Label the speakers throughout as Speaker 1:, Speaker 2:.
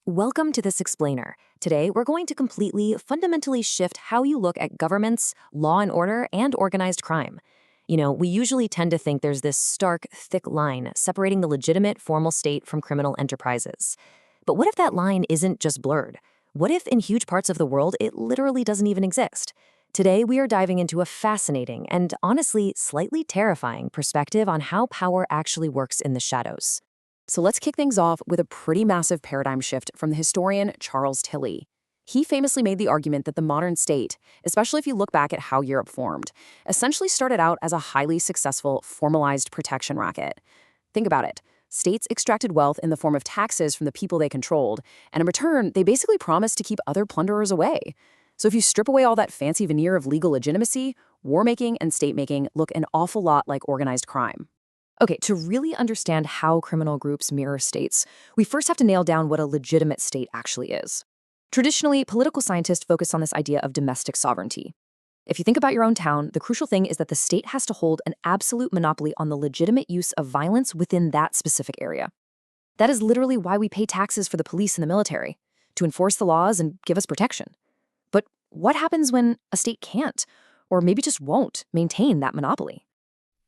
Speaker 1: Welcome to This Explainer. Today, we're going to fundamentally shift how you look at governments, law and order, and organized crime. We usually tend to think there's this stark, thick line separating the legitimate, formal state from criminal enterprises. But what if that line isn't just blurred? What if, in huge parts of the world, it literally doesn't even exist? Today, we are diving into a fascinating and, honestly, slightly terrifying perspective on how power actually works in the shadows. So let's kick things off with a pretty massive paradigm shift from the historian Charles Tilly. He famously made the argument that the modern state, especially if you look back at how Europe formed, essentially started out as a highly successful, formalized protection racket. Think about it. States extracted wealth in the form of taxes from the people they controlled, and in return, they basically promised to keep other plunderers away. So if you strip away all that fancy veneer of legal legitimacy, war-making and state-making look an awful lot like organized crime. Okay, to really understand how criminal groups mirror states, we first have to nail down what a legitimate state actually is. Traditionally, political scientists focus on this idea of domestic sovereignty. If you think about your own town, the crucial thing is that the state has to hold an absolute monopoly on the legitimate use of violence within that specific area. That is literally why we pay taxes for the police and the military, to enforce the laws and give us protection. But what happens when a state can't, or maybe just won't, maintain that monopoly?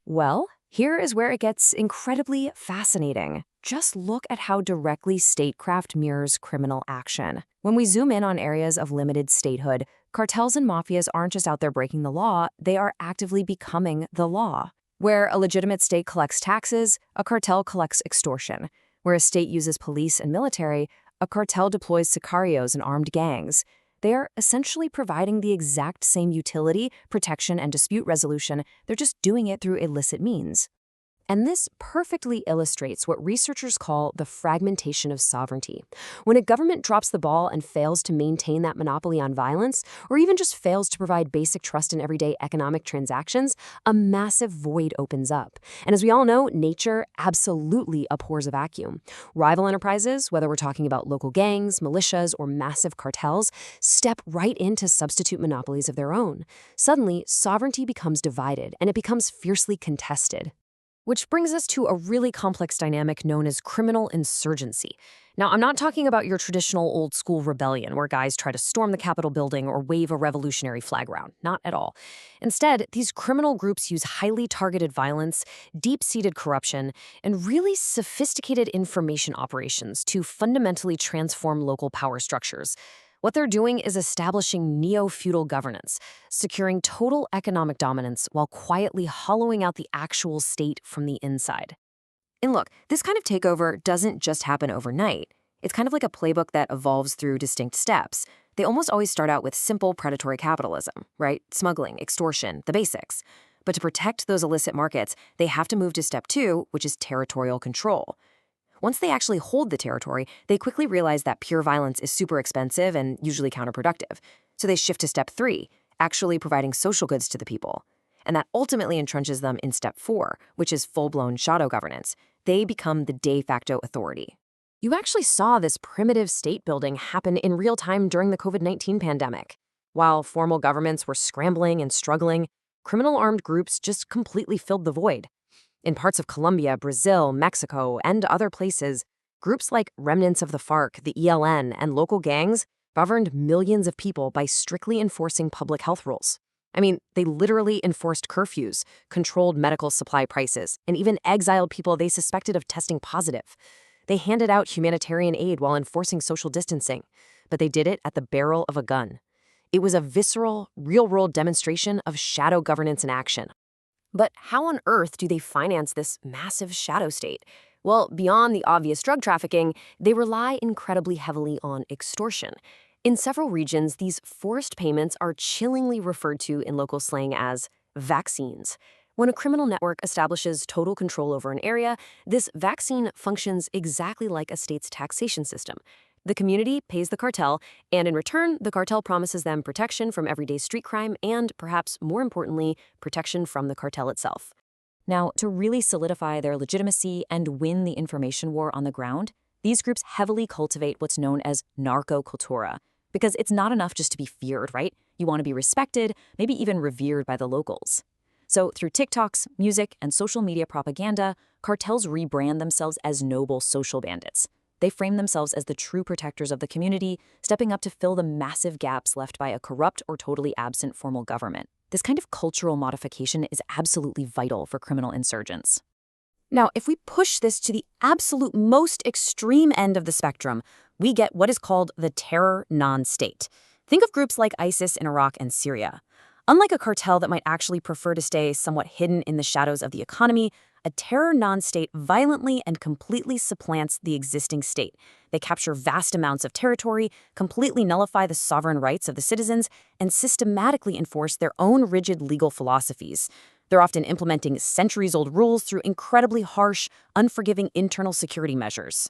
Speaker 1: Well, here is where it gets incredibly fascinating. Just look at how directly statecraft mirrors criminal action. When we zoom in on areas of limited statehood, cartels and mafias aren't just out there breaking the law, they are actively becoming the law. Where a legitimate state collects taxes, a cartel collects extortion. Where a state uses police and military, a cartel deploys sicarios and armed gangs. They are essentially providing the exact same utility, protection, and dispute resolution. They're just doing it through illicit means. And this perfectly illustrates what researchers call the fragmentation of sovereignty. When a government drops the ball and fails to maintain that monopoly on violence, or even just fails to provide basic trust in everyday economic transactions, a massive void opens up. And as we all know, nature absolutely abhors a vacuum. Rival enterprises, whether we're talking about local gangs, militias, or massive cartels, step right in to substitute monopolies of their own. Suddenly, sovereignty becomes divided, and it becomes fiercely contested. Which brings us to a really complex dynamic known as criminal insurgency. Now, I'm not talking about your traditional old-school rebellion where guys try to storm the Capitol building or wave a revolutionary flag around. Not at all. Instead, these criminal groups use highly targeted violence, deep-seated corruption, and really sophisticated information operations to fundamentally transform local power structures. What they're doing is establishing neo-feudal governance, securing total economic dominance while quietly hollowing out the actual state from the inside. And look, this kind of takeover doesn't just happen overnight. It's kind of like a playbook that evolves through distinct steps. They almost always start out with simple predatory capitalism, right? Smuggling, extortion, the basics. But to protect those illicit markets, they have to move to step 2, which is territorial control. Once they actually hold the territory, they quickly realize that pure violence is super expensive and usually counterproductive. So they shift to step 3, actually providing social goods to the people. And that ultimately entrenches them in step 4, which is full-blown shadow governance. They become the de facto authority. You actually saw this primitive state building happen in real time during the COVID-19 pandemic. While formal governments were scrambling and struggling, criminal armed groups just completely filled the void. In parts of Colombia, Brazil, Mexico, and other places, groups like remnants of the FARC, the ELN, and local gangs governed millions of people by strictly enforcing public health rules. I mean, they literally enforced curfews, controlled medical supply prices, and even exiled people they suspected of testing positive. They handed out humanitarian aid while enforcing social distancing, but they did it at the barrel of a gun. It was a visceral, real-world demonstration of shadow governance in action. But how on earth do they finance this massive shadow state? Well, beyond the obvious drug trafficking, they rely incredibly heavily on extortion. In several regions, these forced payments are chillingly referred to in local slang as vaccines. When a criminal network establishes total control over an area, this vaccine functions exactly like a state's taxation system. The community pays the cartel, and in return, the cartel promises them protection from everyday street crime and, perhaps more importantly, protection from the cartel itself. Now, to really solidify their legitimacy and win the information war on the ground, these groups heavily cultivate what's known as narco-cultura, because it's not enough just to be feared, right? You want to be respected, maybe even revered by the locals. So through TikToks, music, and social media propaganda, cartels rebrand themselves as noble social bandits. They frame themselves as the true protectors of the community, stepping up to fill the massive gaps left by a corrupt or totally absent formal government. This kind of cultural modification is absolutely vital for criminal insurgents. Now, if we push this to the absolute most extreme end of the spectrum, we get what is called the terror non-state. Think of groups like ISIS in Iraq and Syria. Unlike a cartel that might actually prefer to stay somewhat hidden in the shadows of the economy, a terror non-state violently and completely supplants the existing state. They capture vast amounts of territory, completely nullify the sovereign rights of the citizens, and systematically enforce their own rigid legal philosophies. They're often implementing centuries-old rules through incredibly harsh, unforgiving internal security measures.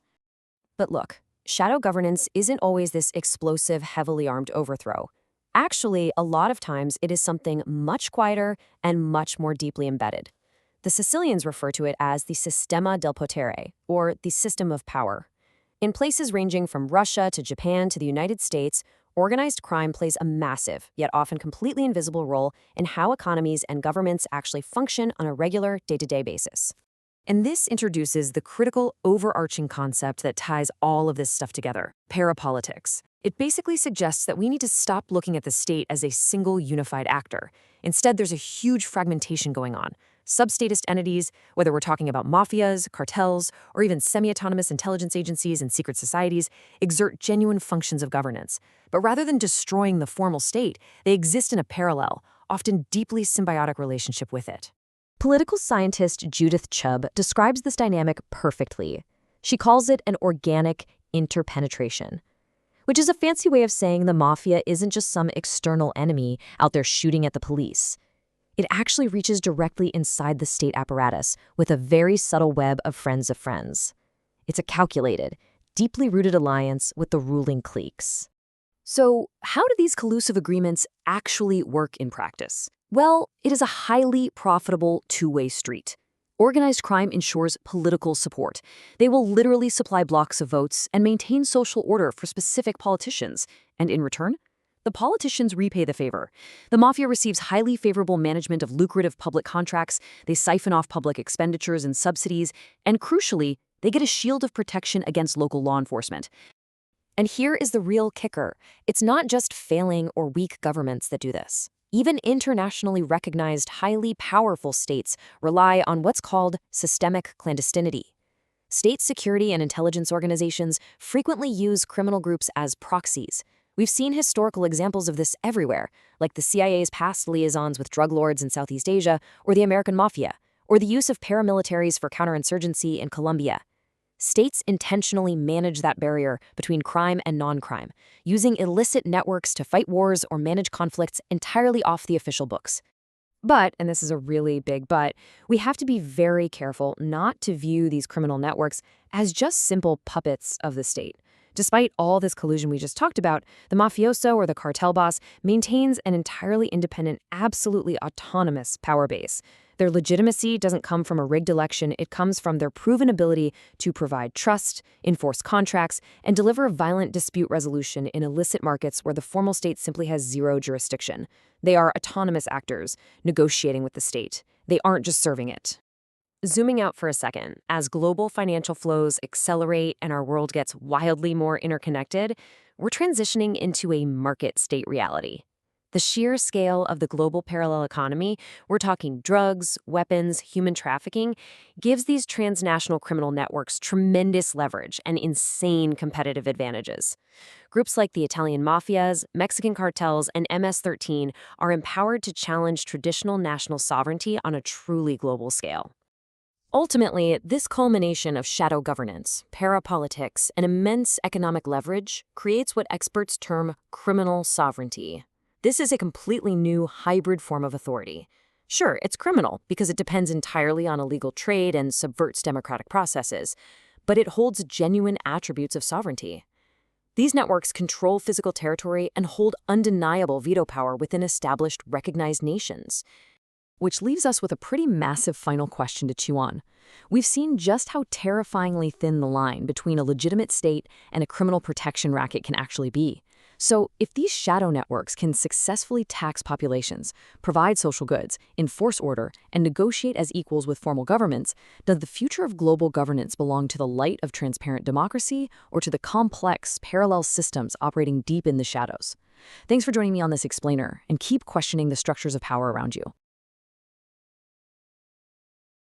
Speaker 1: But look, shadow governance isn't always this explosive, heavily armed overthrow. Actually, a lot of times it is something much quieter and much more deeply embedded. The Sicilians refer to it as the sistema del potere, or the system of power. In places ranging from Russia to Japan to the United States, organized crime plays a massive, yet often completely invisible role in how economies and governments actually function on a regular, day-to-day basis. And this introduces the critical, overarching concept that ties all of this stuff together: parapolitics. It basically suggests that we need to stop looking at the state as a single, unified actor. Instead, there's a huge fragmentation going on. Substatist entities, whether we're talking about mafias, cartels, or even semi-autonomous intelligence agencies and secret societies, exert genuine functions of governance. But rather than destroying the formal state, they exist in a parallel, often deeply symbiotic relationship with it. Political scientist Judith Chubb describes this dynamic perfectly. She calls it an organic interpenetration, which is a fancy way of saying the mafia isn't just some external enemy out there shooting at the police. It actually reaches directly inside the state apparatus with a very subtle web of friends of friends. It's a calculated, deeply rooted alliance with the ruling cliques. So, how do these collusive agreements actually work in practice? Well, it is a highly profitable two-way street. Organized crime ensures political support. They will literally supply blocks of votes and maintain social order for specific politicians. And in return, the politicians repay the favor. The mafia receives highly favorable management of lucrative public contracts, they siphon off public expenditures and subsidies, and crucially, they get a shield of protection against local law enforcement. And here is the real kicker. It's not just failing or weak governments that do this. Even internationally recognized, highly powerful states rely on what's called systemic clandestinity. State security and intelligence organizations frequently use criminal groups as proxies. We've seen historical examples of this everywhere, like the CIA's past liaisons with drug lords in Southeast Asia, or the American Mafia, or the use of paramilitaries for counterinsurgency in Colombia. States intentionally manage that barrier between crime and non-crime, using illicit networks to fight wars or manage conflicts entirely off the official books. But, and this is a really big but, we have to be very careful not to view these criminal networks as just simple puppets of the state. Despite all this collusion we just talked about, the mafioso or the cartel boss maintains an entirely independent, absolutely autonomous power base. Their legitimacy doesn't come from a rigged election, it comes from their proven ability to provide trust, enforce contracts, and deliver violent dispute resolution in illicit markets where the formal state simply has zero jurisdiction. They are autonomous actors, negotiating with the state. They aren't just serving it. Zooming out for a second, as global financial flows accelerate and our world gets wildly more interconnected, we're transitioning into a market state reality. The sheer scale of the global parallel economy, we're talking drugs, weapons, human trafficking, gives these transnational criminal networks tremendous leverage and insane competitive advantages. Groups like the Italian mafias, Mexican cartels, and MS-13 are empowered to challenge traditional national sovereignty on a truly global scale. Ultimately, this culmination of shadow governance, parapolitics, and immense economic leverage creates what experts term criminal sovereignty. This is a completely new hybrid form of authority. Sure, it's criminal because it depends entirely on illegal trade and subverts democratic processes, but it holds genuine attributes of sovereignty. These networks control physical territory and hold undeniable veto power within established, recognized nations. Which leaves us with a pretty massive final question to chew on. We've seen just how terrifyingly thin the line between a legitimate state and a criminal protection racket can actually be. So, if these shadow networks can successfully tax populations, provide social goods, enforce order, and negotiate as equals with formal governments, does the future of global governance belong to the light of transparent democracy or to the complex, parallel systems operating deep in the shadows? Thanks for joining me on this explainer, and keep questioning the structures of power around you.